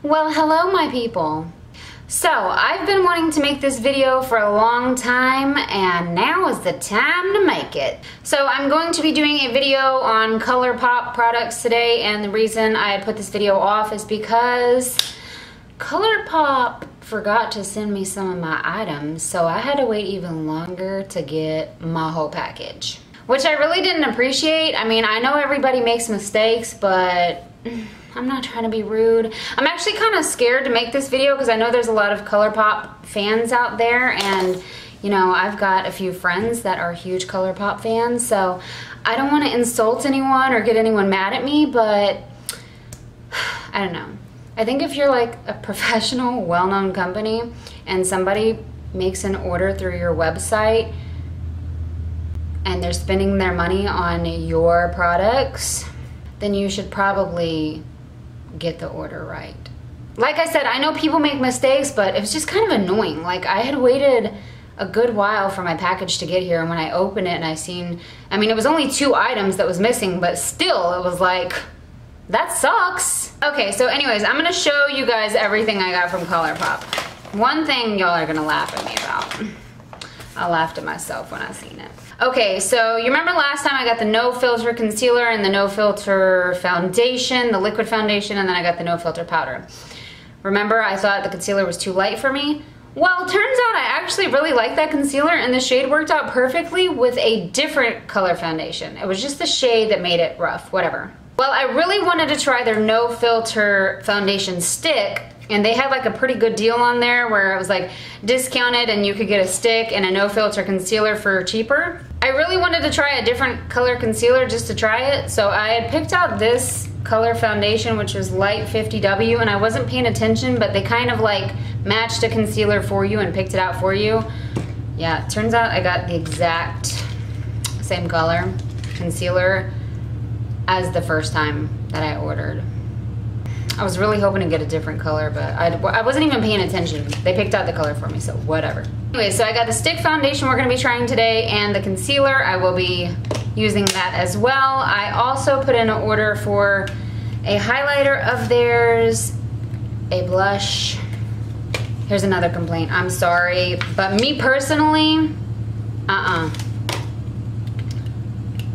Well, hello my people. So, I've been wanting to make this video for a long time and now is the time to make it. So, I'm going to be doing a video on Colourpop products today, and the reason I put this video off is because Colourpop forgot to send me some of my items, so I had to wait even longer to get my whole package. Which I really didn't appreciate. I mean, I know everybody makes mistakes, but I'm not trying to be rude. I'm actually kind of scared to make this video because I know there's a lot of Colourpop fans out there, and you know, I've got a few friends that are huge Colourpop fans, so I don't want to insult anyone or get anyone mad at me, but I don't know. I think if you're like a professional, well-known company and somebody makes an order through your website and they're spending their money on your products, then you should probably get the order right. Like I said, I know people make mistakes, but it was just kind of annoying. Like, I had waited a good while for my package to get here, and when I opened it and I mean, it was only 2 items that was missing, but still, it was like, that sucks. Okay, so anyways, I'm gonna show you guys everything I got from Colourpop. One thing y'all are gonna laugh at me about. I laughed at myself when I seen it. Okay, so you remember last time I got the No Filter Concealer and the No Filter Foundation, the liquid foundation, and then I got the No Filter Powder. Remember, I thought the concealer was too light for me? Well, it turns out I actually really like that concealer, and the shade worked out perfectly with a different color foundation. It was just the shade that made it rough, whatever. Well, I really wanted to try their No Filter Foundation Stick, and they had like a pretty good deal on there where it was like discounted and you could get a stick and a no filter concealer for cheaper. I really wanted to try a different color concealer just to try it, so I had picked out this color foundation, which was light 50W, and I wasn't paying attention, but they kind of like matched a concealer for you and picked it out for you. Yeah, it turns out I got the exact same color concealer as the first time that I ordered. I was really hoping to get a different color, but I wasn't even paying attention. They picked out the color for me, so whatever. Anyway, so I got the stick foundation we're gonna be trying today, and the concealer, I will be using that as well. I also put in an order for a highlighter of theirs, a blush. Here's another complaint, I'm sorry, but me personally, I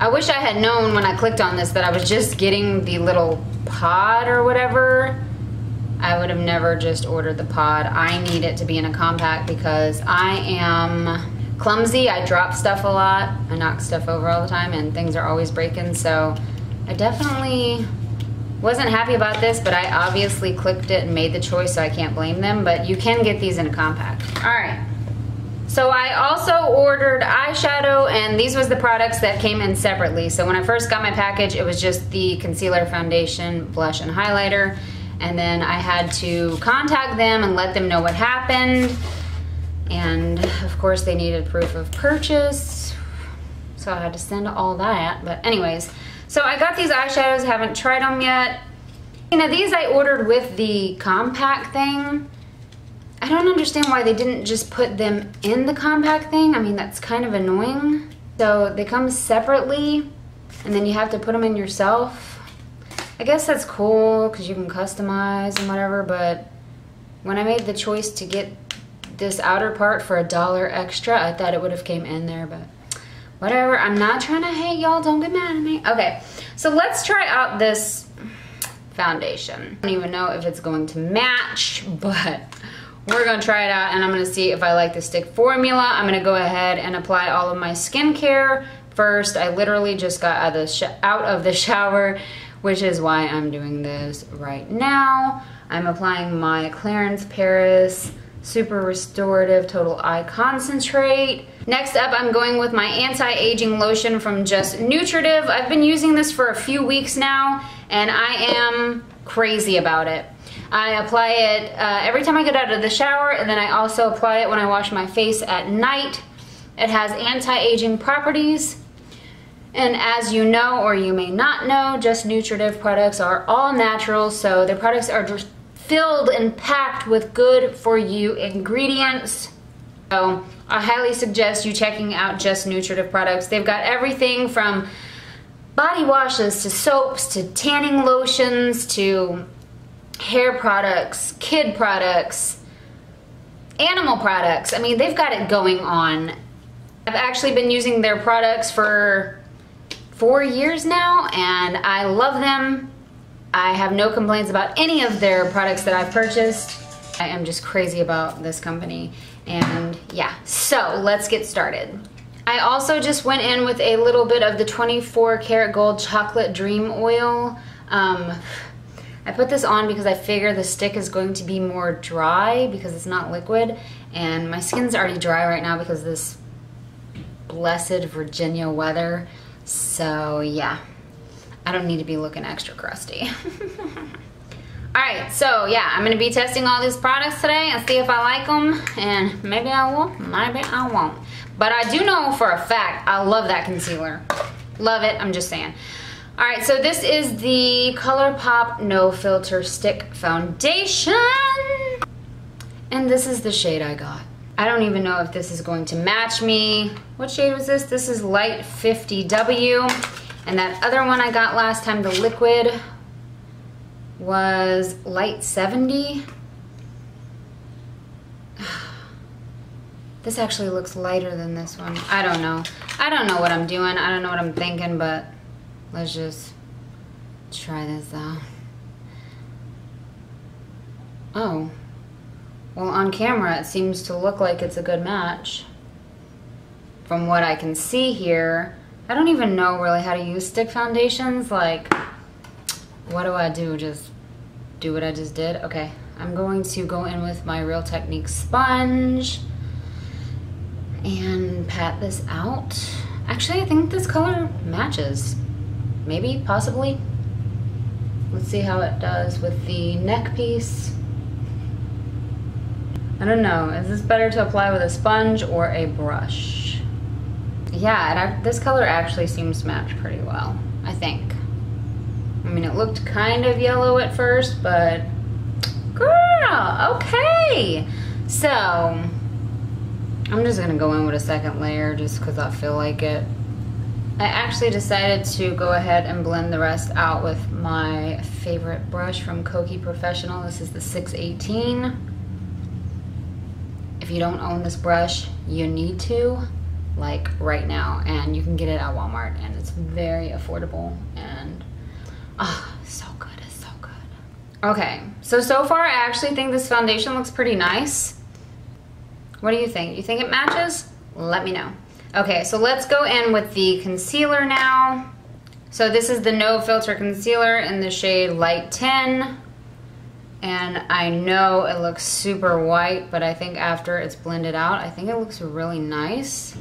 wish I had known when I clicked on this that I was just getting the little pod or whatever. I would have never just ordered the pod. I need it to be in a compact because I am clumsy. I drop stuff a lot. I knock stuff over all the time and things are always breaking, so I definitely wasn't happy about this, but I obviously clicked it and made the choice, so I can't blame them, but you can get these in a compact. All right. So I also ordered eyeshadow, and these was the products that came in separately. So when I first got my package, it was just the concealer, foundation, blush, and highlighter. And then I had to contact them and let them know what happened. And of course they needed proof of purchase, so I had to send all that. But anyways, so I got these eyeshadows, haven't tried them yet. You know, these I ordered with the compact thing. I don't understand why they didn't just put them in the compact thing. I mean, that's kind of annoying. So they come separately and then you have to put them in yourself. I guess that's cool because you can customize and whatever, but when I made the choice to get this outer part for $1 extra, I thought it would have came in there, but whatever. I'm not trying to hate y'all, don't get mad at me. Okay, so let's try out this foundation. I don't even know if it's going to match, but we're gonna try it out and I'm gonna see if I like the stick formula. I'm gonna go ahead and apply all of my skincare first. I literally just got out of the shower, which is why I'm doing this right now. I'm applying my Clarins Paris Super Restorative Total Eye Concentrate. Next up, I'm going with my anti-aging lotion from Just Nutritive. I've been using this for a few weeks now and I am crazy about it. I apply it every time I get out of the shower, and then I also apply it when I wash my face at night. It has anti-aging properties, and as you know or you may not know, Just Nutritive products are all natural, so their products are just filled and packed with good for you ingredients. So I highly suggest you checking out Just Nutritive products. They've got everything from body washes to soaps to tanning lotions to hair products, kid products, animal products. I mean, they've got it going on. I've actually been using their products for 4 years now, and I love them. I have no complaints about any of their products that I've purchased. I am just crazy about this company, and yeah, so let's get started. I also just went in with a little bit of the 24 karat gold chocolate dream oil. I put this on because I figure the stick is going to be more dry because it's not liquid, and my skin's already dry right now because of this blessed Virginia weather. So yeah, I don't need to be looking extra crusty. Alright, so yeah, I'm going to be testing all these products today and see if I like them, and maybe I will, maybe I won't. But I do know for a fact I love that concealer. Love it, I'm just saying. Alright, so this is the Colourpop No Filter Stick Foundation. And this is the shade I got. I don't even know if this is going to match me. What shade was this? This is Light 50W. And that other one I got last time, the liquid, was Light 70. This actually looks lighter than this one. I don't know. I don't know what I'm doing. I don't know what I'm thinking, but let's just try this out. Oh. Well, on camera, it seems to look like it's a good match. From what I can see here, I don't even know really how to use stick foundations. Like, what do I do? Just do what I just did? Okay, I'm going to go in with my Real Techniques sponge and pat this out. Actually, I think this color matches. Maybe, possibly. Let's see how it does with the neck piece. I don't know, is this better to apply with a sponge or a brush? Yeah, this color actually seems to match pretty well, I think. I mean, it looked kind of yellow at first, but girl, okay. So, I'm just gonna go in with a second layer just because I feel like it. I actually decided to go ahead and blend the rest out with my favorite brush from Koki Professional. This is the 618. If you don't own this brush, you need to, like right now, and you can get it at Walmart, and it's very affordable, and so good, it's so good. Okay, so far I actually think this foundation looks pretty nice. What do you think? You think it matches? Let me know. Okay, so let's go in with the concealer now. So this is the No Filter Concealer in the shade Light 10. And I know it looks super white, but I think after it's blended out, I think it looks really nice.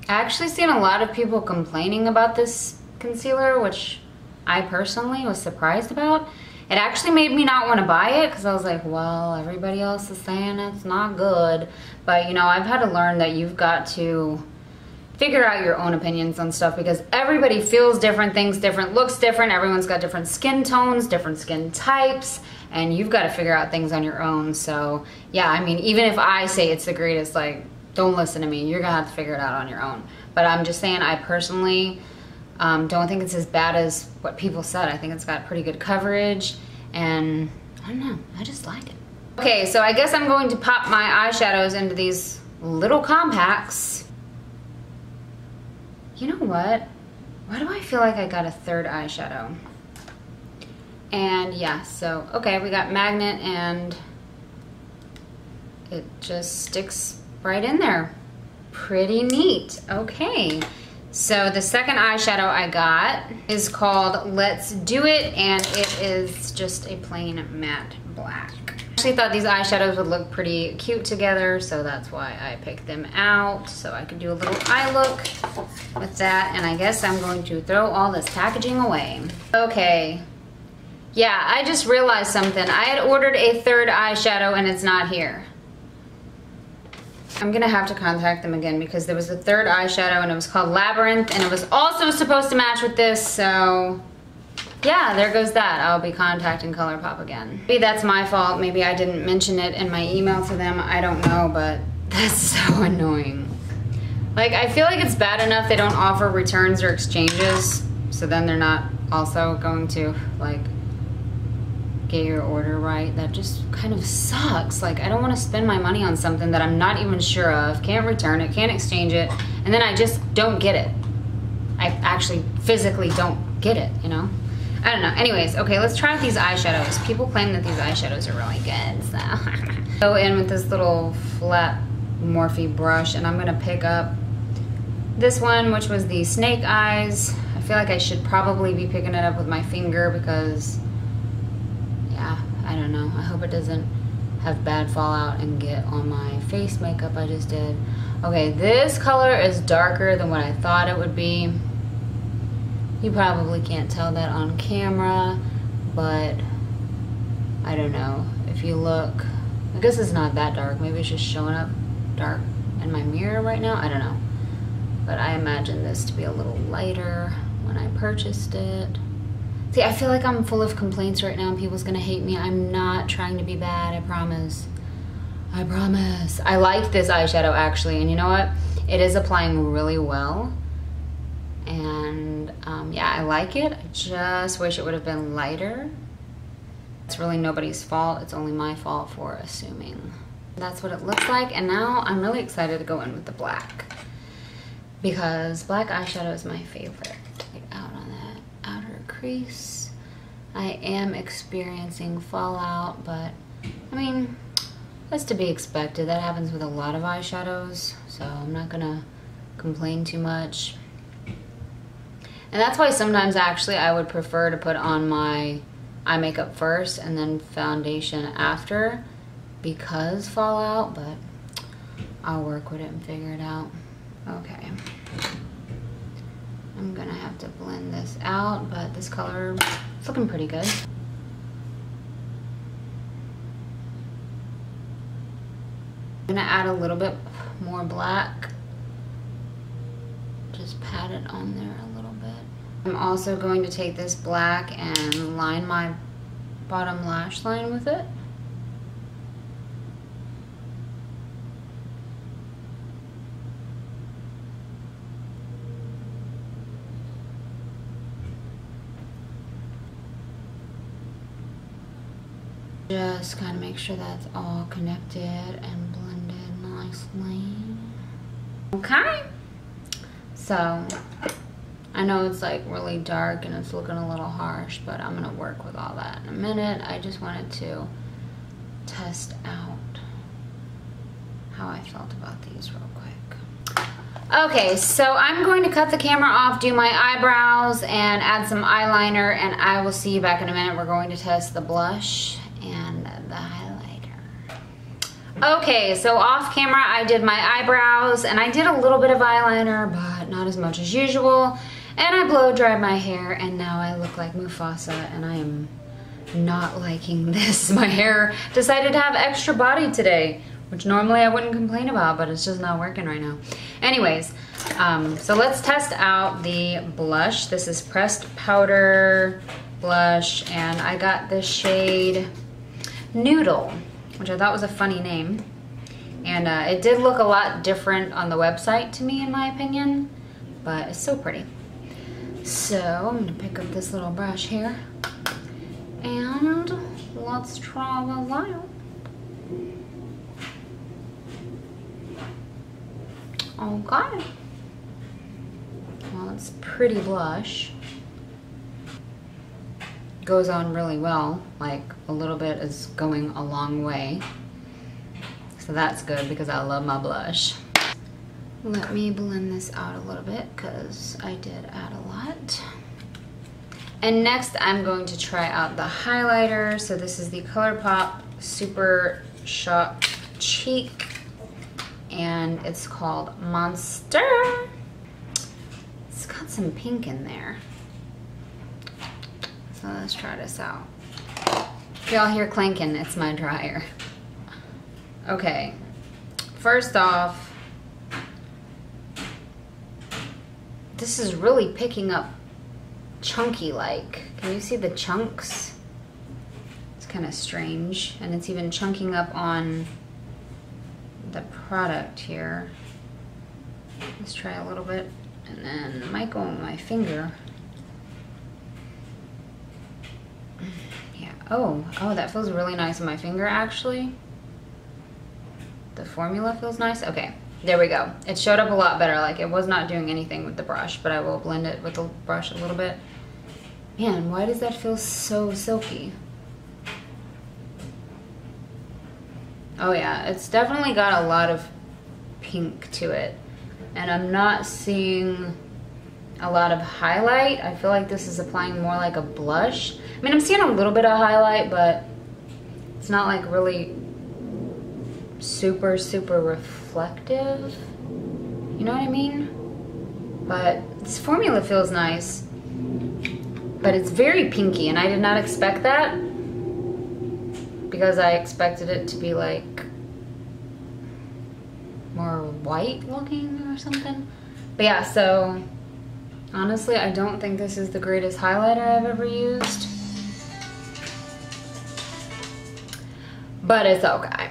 I actually seen a lot of people complaining about this concealer, which I personally was surprised about. It actually made me not want to buy it because I was like, well, everybody else is saying it's not good. But you know, I've had to learn that you've got to figure out your own opinions on stuff because everybody feels different, things different, looks different, everyone's got different skin tones, different skin types, and you've got to figure out things on your own. So yeah, I mean, even if I say it's the greatest, like, don't listen to me, you're gonna have to figure it out on your own. But I'm just saying, I personally don't think it's as bad as what people said. I think it's got pretty good coverage, and I don't know, I just like it. Okay, so I guess I'm going to pop my eyeshadows into these little compacts. You know what? Why do I feel like I got a third eyeshadow? And yeah, so, okay, we got magnet and it just sticks right in there. Pretty neat. Okay, so the second eyeshadow I got is called Let's Do It, and it is just a plain matte black. I actually thought these eyeshadows would look pretty cute together, so that's why I picked them out, so I could do a little eye look with that. And I guess I'm going to throw all this packaging away. Okay, yeah, I just realized something. I had ordered a third eyeshadow and it's not here. I'm gonna have to contact them again because there was a third eyeshadow and it was called Labyrinth, and it was also supposed to match with this, so yeah, there goes that. I'll be contacting Colourpop again. Maybe that's my fault. Maybe I didn't mention it in my email to them. I don't know, but that's so annoying. Like, I feel like it's bad enough they don't offer returns or exchanges, so then they're not also going to, like, get your order right. That just kind of sucks. Like, I don't want to spend my money on something that I'm not even sure of, can't return it, can't exchange it, and then I just don't get it. I actually physically don't get it, you know? I don't know. Anyways, okay, let's try out these eyeshadows. People claim that these eyeshadows are really good, so. Go in with this little flat Morphe brush, and I'm gonna pick up this one, which was the Snake Eyes. I feel like I should probably be picking it up with my finger because, yeah, I don't know. I hope it doesn't have bad fallout and get on my face makeup I just did. Okay, this color is darker than what I thought it would be. You probably can't tell that on camera, but I don't know. If you look, I guess it's not that dark. Maybe it's just showing up dark in my mirror right now. I don't know. But I imagine this to be a little lighter when I purchased it. See, I feel like I'm full of complaints right now and people's gonna hate me. I'm not trying to be bad, I promise. I promise. I like this eyeshadow actually, and you know what? It is applying really well. And yeah, I like it. I just wish it would have been lighter. It's really nobody's fault. It's only my fault for assuming. That's what it looks like. And now I'm really excited to go in with the black because black eyeshadow is my favorite. Like out on that outer crease. I am experiencing fallout, but I mean, that's to be expected. That happens with a lot of eyeshadows, so I'm not gonna complain too much. And that's why sometimes actually I would prefer to put on my eye makeup first and then foundation after because fallout, but I'll work with it and figure it out. Okay. I'm gonna have to blend this out, but this color is looking pretty good. I'm gonna add a little bit more black. Just pat it on there a little bit. I'm also going to take this black and line my bottom lash line with it. Just kind of make sure that's all connected and blended nicely. Okay. So, I know it's like really dark and it's looking a little harsh, but I'm gonna work with all that in a minute. I just wanted to test out how I felt about these real quick. Okay, so I'm going to cut the camera off, do my eyebrows, and add some eyeliner, and I will see you back in a minute. We're going to test the blush and the highlighter. Okay, so off camera I did my eyebrows and I did a little bit of eyeliner, but not as much as usual. And I blow dried my hair and now I look like Mufasa and I am not liking this. My hair decided to have extra body today, which normally I wouldn't complain about, but it's just not working right now. Anyways, so let's test out the blush. This is Pressed Powder Blush and I got this shade Noodle, which I thought was a funny name. And it did look a lot different on the website to me, in my opinion, but it's so pretty. So I'm gonna pick up this little brush here and let's try this out. Okay. Well, it's pretty blush. Goes on really well, like a little bit is going a long way. So that's good because I love my blush. Let me blend this out a little bit because I did add a lot. And next I'm going to try out the highlighter. So this is the Colourpop Super Shock Cheek and it's called Monster. It's got some pink in there. So let's try this out. If y'all hear clanking, it's my dryer. Okay, first off, this is really picking up chunky like. Can you see the chunks? It's kind of strange. And it's even chunking up on the product here. Let's try a little bit, and then I might go with my finger. Yeah, oh, that feels really nice on my finger, actually. The formula feels nice. Okay, there we go. It showed up a lot better. Like, it was not doing anything with the brush, but I will blend it with the brush a little bit. Man, why does that feel so silky? Oh yeah, it's definitely got a lot of pink to it. And I'm not seeing a lot of highlight. I feel like this is applying more like a blush. I mean, I'm seeing a little bit of highlight, but it's not like really super, super reflective. You know what I mean? But this formula feels nice. But it's very pinky, and I did not expect that, because I expected it to be like more white looking or something. But yeah, so honestly, I don't think this is the greatest highlighter I've ever used, but it's okay.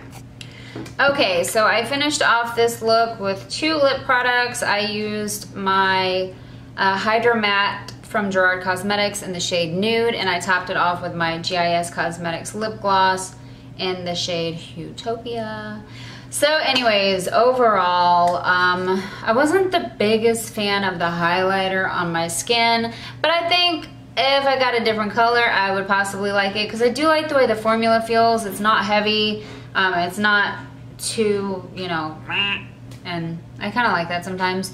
Okay, so I finished off this look with 2 lip products. I used my Hydra Matte from Gerard Cosmetics in the shade Nude, and I topped it off with my GIS Cosmetics lip gloss in the shade Utopia. So anyways, overall, I wasn't the biggest fan of the highlighter on my skin, but I think if I got a different color, I would possibly like it, because I do like the way the formula feels. It's not heavy, it's not too, you know, and I kind of like that sometimes.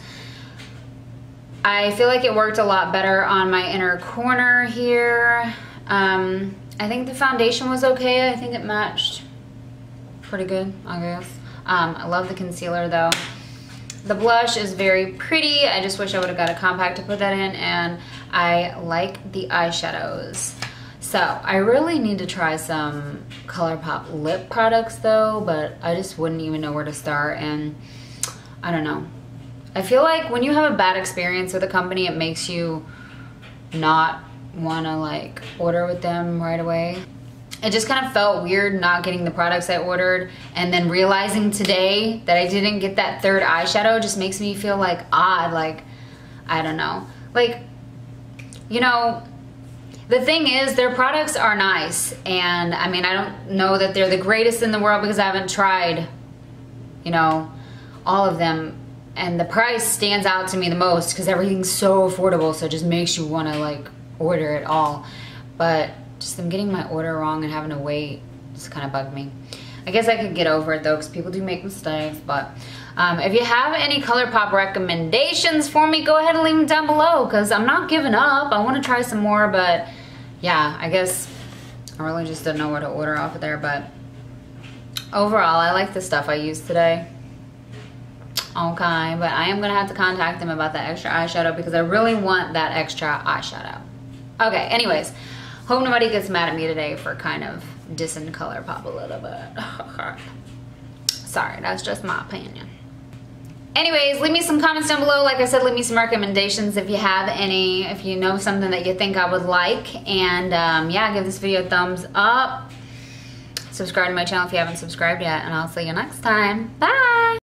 I feel like it worked a lot better on my inner corner here. I think the foundation was okay. I think it matched pretty good, I guess. I love the concealer though. The blush is very pretty. I just wish I would have got a compact to put that in, and I like the eyeshadows. So I really need to try some Colourpop lip products though, but I just wouldn't even know where to start, and I don't know. I feel like when you have a bad experience with a company, it makes you not want to like order with them right away. It just kind of felt weird not getting the products I ordered, and then realizing today that I didn't get that 3rd eyeshadow just makes me feel like odd, like, I don't know. Like, you know, the thing is, their products are nice, and I mean, I don't know that they're the greatest in the world because I haven't tried, you know, all of them. And the price stands out to me the most because everything's so affordable, so it just makes you want to like order it all. But just them getting my order wrong and having to wait just kind of bugged me. I guess I could get over it though, because people do make mistakes. But if you have any Colourpop recommendations for me, go ahead and leave them down below, because I'm not giving up. I want to try some more, but yeah, I guess I really just didn't know where to order off of there. But overall, I like the stuff I used today. Okay, but I am gonna have to contact them about that extra eyeshadow, because I really want that extra eyeshadow. Okay, anyways, hope nobody gets mad at me today for kind of dissing Colourpop a little bit. Sorry, that's just my opinion. Anyways, leave me some comments down below. Like I said, leave me some recommendations if you have any, if you know something that you think I would like. And yeah, give this video a thumbs up. Subscribe to my channel if you haven't subscribed yet, and I'll see you next time. Bye!